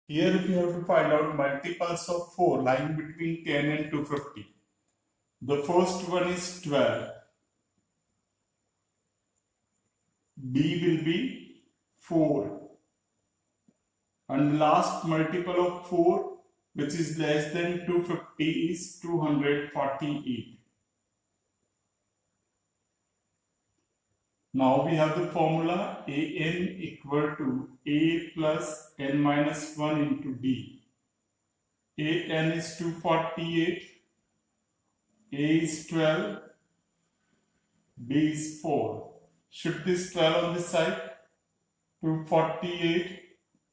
Here we have to find out multiples of 4 lying between 10 and 250. The first one is 12. B will be 4. And the last multiple of 4 which is less than 250 is 248. Now we have the formula an equal to a plus n minus 1 into d. An is 248, a is 12, b is 4. Shift this 12 on this side. 248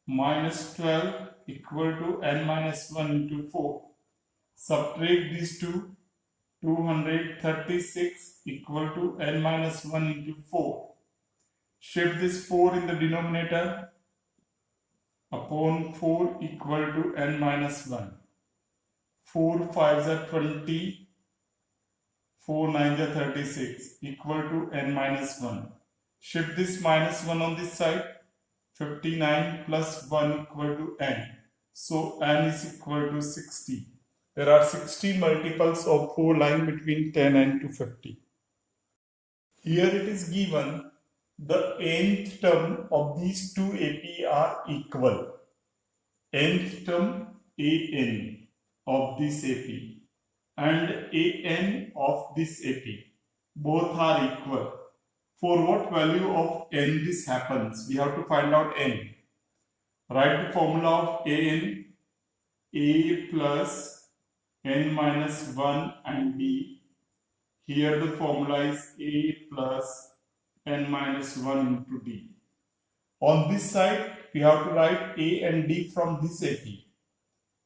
minus 12 equal to n minus 1 into 4. Subtract these two. 236 equal to n minus 1 into 4. Shift this 4 in the denominator. Upon 4 equal to n minus 1. 4 5s are 20. 4 9s are 36 equal to n minus 1. Shift this minus 1 on this side. 59 plus 1 equal to n. So n is equal to 60. There are 60 multiples of 4 lying between 10 and 250. Here it is given the nth term of these two AP are equal. Nth term an of this AP and an of this AP both are equal. For what value of n this happens? We have to find out n. Write the formula of an, a plus n minus 1 and d. Here the formula is a plus n minus 1 into d. On this side, we have to write a and d from this AP.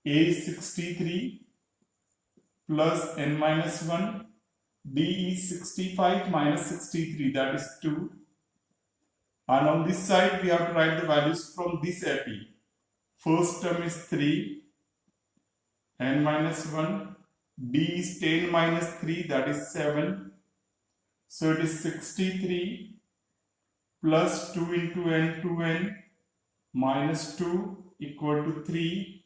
A is 63 plus n minus 1. D is 65 minus 63, that is 2. And on this side, we have to write the values from this AP. First term is 3. N minus 1, d is 10 minus 3, that is 7. So it is 63 plus 2 into n, 2n minus 2 equal to 3.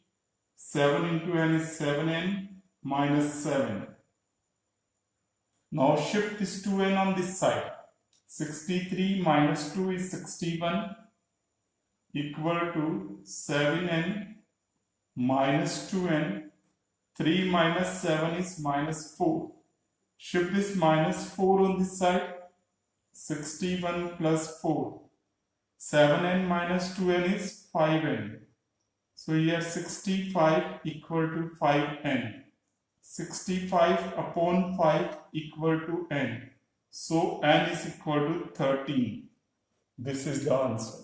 7 into n is 7n minus 7. Now shift this 2n on this side. 63 minus 2 is 61 equal to 7n minus 2n. 3 minus 7 is minus 4. Shift this minus 4 on this side. 61 plus 4. 7n minus 2n is 5n. So here 65 equal to 5n. 65 upon 5 equal to n. So n is equal to 13. This is the answer.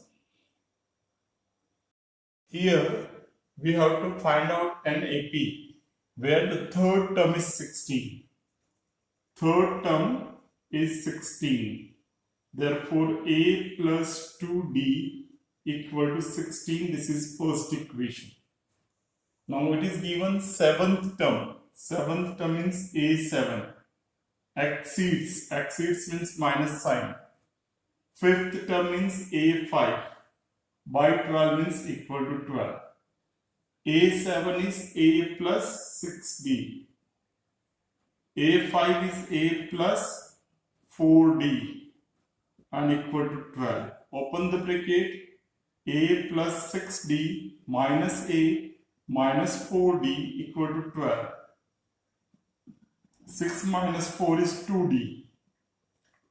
Here we have to find out an AP where the third term is 16. Third term is 16. Therefore, a plus 2d equal to 16. This is first equation. Now it is given seventh term. Seventh term means a7. Exceeds means minus sign. Fifth term means a5. By 12 means equal to 12. A7 is a plus 6d. A5 is a plus 4d and equal to 12. Open the bracket. A plus 6d minus a minus 4d equal to 12. 6 minus 4 is 2d.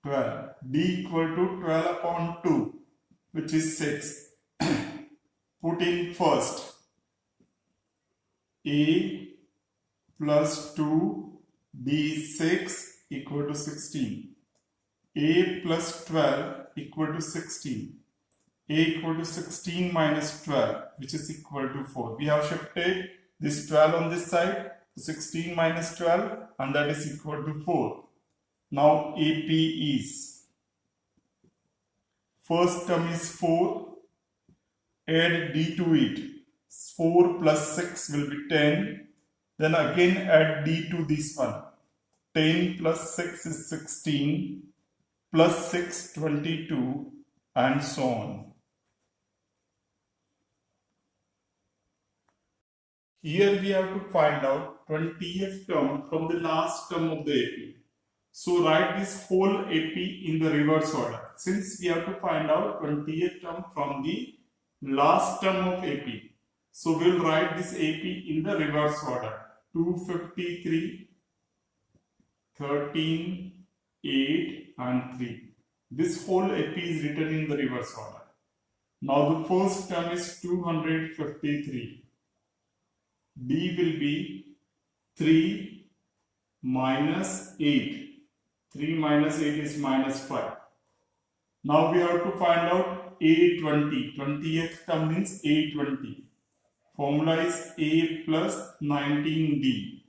12. d equal to 12 upon 2, which is 6. Put in first. A plus 2 d is 6 equal to 16. A plus 12 equal to 16. A equal to 16 minus 12, which is equal to 4. We have shifted this 12 on this side to 16 minus 12, and that is equal to 4. Now AP is, first term is 4. Add d to it. 4 plus 6 will be 10. Then again add d to this one. 10 plus 6 is 16. Plus 6, 22, and so on. Here we have to find out 20th term from the last term of the AP. So write this whole AP in the reverse order. Since we have to find out 20th term from the last term of AP. So we'll write this AP in the reverse order. 253, 13, 8 and 3. This whole AP is written in the reverse order. Now the first term is 253. D will be 3 minus 8. 3 minus 8 is minus 5. Now we have to find out A20. 20th term means A20. Formula is A plus 19D.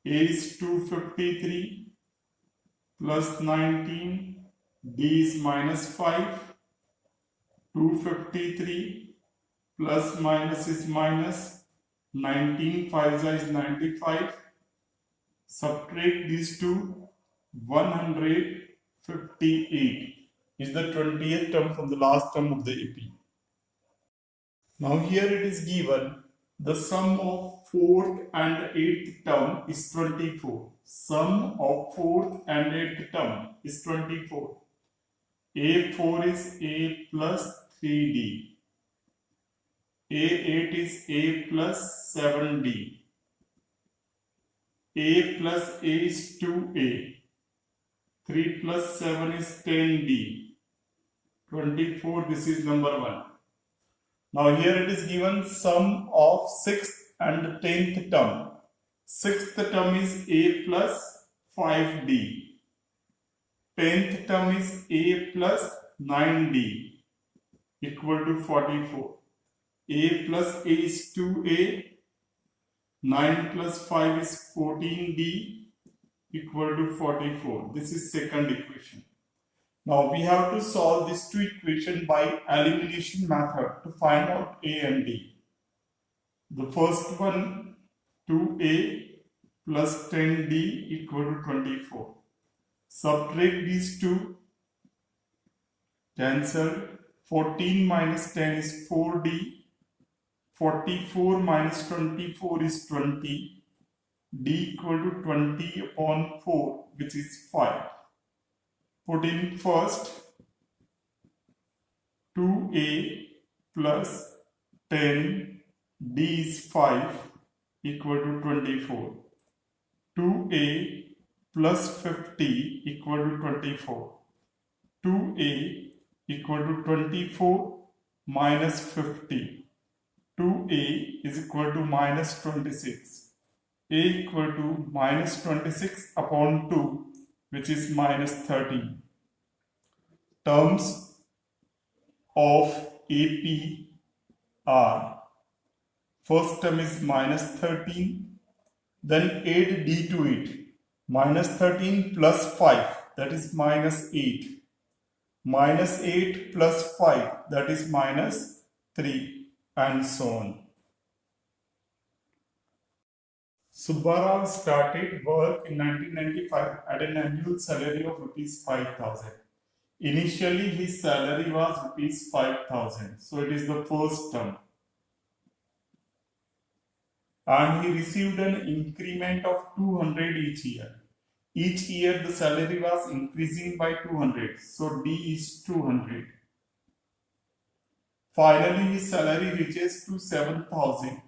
A is 253 plus 19. D is minus 5. 253 plus minus is minus. 19 5 is 95. Subtract these two. 158 is the 20th term from the last term of the AP. Now here it is given the sum of 4th and 8th term is 24. Sum of 4th and 8th term is 24. A4 is A plus 3D. A8 is A plus 7D. A plus A is 2A. 3 plus 7 is 10D. 24, this is number 1. Now here it is given sum of 6th and 10th term. 6th term is A plus 5D. 10th term is A plus 9D equal to 44. A plus A is 2A. 9 plus 5 is 14D equal to 44. This is second equation. Now we have to solve these two equations by elimination method to find out A and D. The first one, 2A plus 10D equal to 24. Subtract these two. Cancel. 14 minus 10 is 4D. 44 minus 24 is 20. D equal to 20 upon 4, which is 5. Put in first 2A plus 10, D is 5 equal to 24. 2A plus 50 equal to 24. 2A equal to 24 minus 50. 2A is equal to minus 26. A equal to minus 26 upon 2, which is minus 13. Terms of AP are, first term is minus 13, then add D to it. Minus 13 plus 5, that is minus 8. Minus 8 plus 5, that is minus 3, and so on. Subbarao started work in 1995 at an annual salary of rupees 5,000. Initially, his salary was rupees 5,000. So it is the first term. And he received an increment of 200 each year. Each year, the salary was increasing by 200. So D is 200. Finally, his salary reaches to 7,000.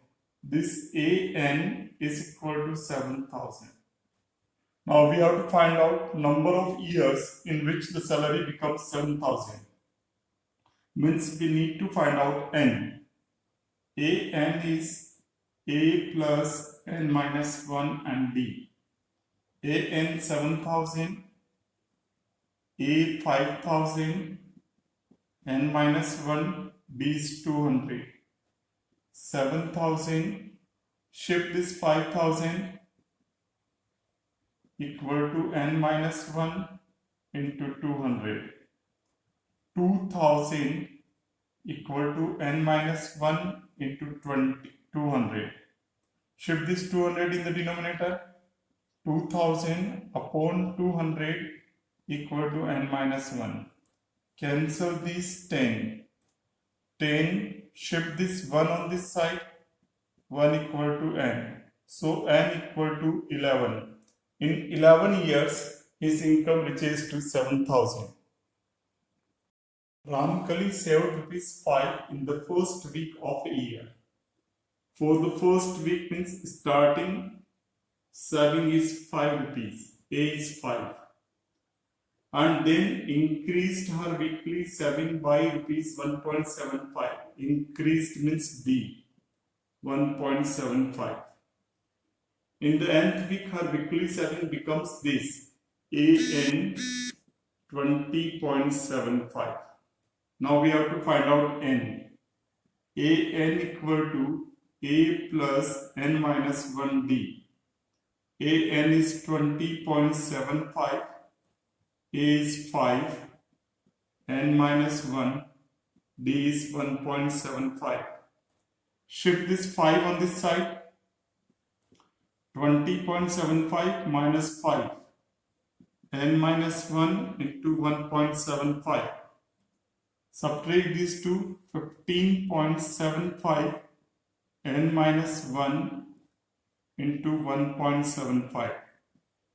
This AN is equal to 7,000. Now we have to find out number of years in which the salary becomes 7,000. Means we need to find out N. AN is A plus N minus 1 and D. AN 7,000, A 5,000, N minus 1, B is 200. 7,000, shift this 5,000 equal to N minus 1 into 200. 2,000 equal to N minus 1 into 200. Shift this 200 in the denominator. 2,000 upon 200 equal to N minus 1. Cancel this 10. 10, shift this 1 on this side. 1 equal to n. So n equal to 11. In 11 years, his income reaches to 7,000. Ramkali saved ₹5 in the first week of a year. For the first week means starting saving is ₹5. A is 5. And then increased her weekly saving by ₹1.75. Increased means D. 1.75. In the nth week, her weekly saving becomes this, AN 20.75. Now we have to find out n. AN equal to A plus n minus 1D. AN is 20.75. A is 5. N minus 1. D is 1.75. Shift this 5 on this side. 20.75 minus 5. N minus 1 into 1.75. Subtract these two. 15.75 n minus 1 into 1.75.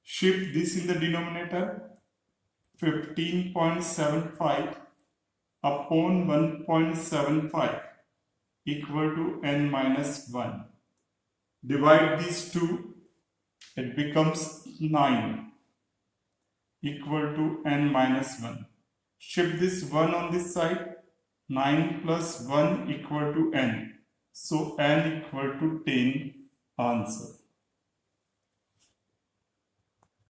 Shift this in the denominator. 15.75 upon 1.75 equal to n minus 1. Divide these two, it becomes 9 equal to n minus 1. Shift this 1 on this side. 9 plus 1 equal to n. So n equal to 10 answer.